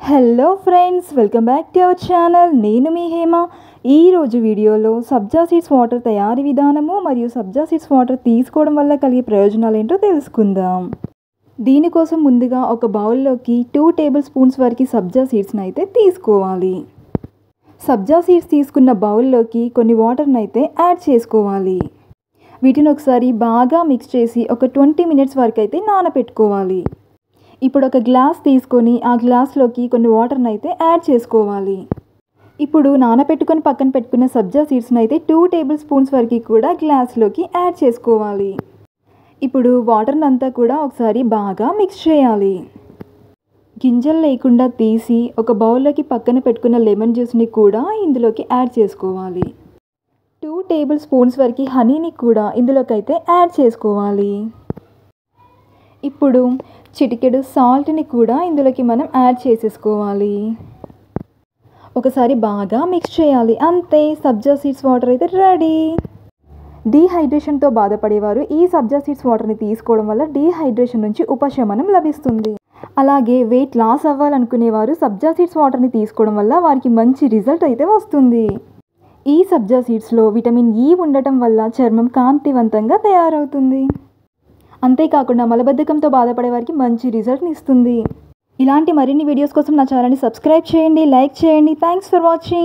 Hello friends, welcome back to our channel. నేను మీ హేమ. ఈరోజు వీడియోలో సబ్జా సీడ్స్ వాటర్ తయారీ విధానము మరియు సబ్జా సీడ్స్ వాటర్ తీసుకోవడం వల్ల కలిగే ప్రయోజనాలు ఏంటో తెలుసుకుందాం. దీనికోసం ముందుగా ఒక బౌల్లోకి 2 టేబుల్ స్పూన్స్ వరకు సబ్జా సీడ్స్ని అయితే తీసుకోవాలి. సబ్జా సీడ్స్ తీసుకున్న బౌల్లోకి కొన్ని వాటర్ని అయితే యాడ్ చేసుకోవాలి. వీటిని ఒకసారి బాగా మిక్స్ చేసి ఒక 20 మినిట్స్ వరకు అయితే నానబెట్టుకోవాలి. ఇప్పుడు ఒక గ్లాస్ తీసుకొని ఆ గ్లాస్లోకి కొన్ని వాటర్ని అయితే యాడ్ చేసుకోవాలి. ఇప్పుడు నానబెట్టుకొని పక్కన పెట్టుకున్న సబ్జా సీడ్స్ని అయితే 2 టేబుల్ స్పూన్స్ వరకు కూడా గ్లాస్లోకి యాడ్ చేసుకోవాలి. ఇప్పుడు వాటర్ని అంతా కూడా ఒకసారి బాగా మిక్స్ చేయాలి. గింజలు లేకుండా తీసి ఒక బౌల్లోకి పక్కన పెట్టుకున్న లెమన్ జ్యూస్ని కూడా ఇందులోకి యాడ్ చేసుకోవాలి. 2 టేబుల్ స్పూన్స్ వరకు హనీని కూడా ఇందులోకి అయితే యాడ్ చేసుకోవాలి. ఇప్పుడు చిటికెడు సాల్ట్ని కూడా ఇందులోకి మనం యాడ్ చేసేసుకోవాలి. ఒకసారి బాగా మిక్స్ చేయాలి. అంతే, సబ్జా సీడ్స్ వాటర్ అయితే రెడీ. డీహైడ్రేషన్తో బాధపడేవారు ఈ సబ్జా సీడ్స్ వాటర్ని తీసుకోవడం వల్ల డీహైడ్రేషన్ నుంచి ఉపశమనం లభిస్తుంది. అలాగే వెయిట్ లాస్ అవ్వాలనుకునేవారు సబ్జా సీడ్స్ వాటర్ని తీసుకోవడం వల్ల వారికి మంచి రిజల్ట్ అయితే వస్తుంది. ఈ సబ్జా సీడ్స్లో విటమిన్ ఈ ఉండటం వల్ల చర్మం కాంతివంతంగా తయారవుతుంది. అంతేకాకుండా మలబద్ధకంతో బాధపడే వారికి మంచి రిజల్ట్ని ఇస్తుంది. ఇలాంటి మరిన్ని వీడియోస్ కోసం నా ఛానల్ని సబ్స్క్రైబ్ చేయండి, లైక్ చేయండి. Thanks for watching.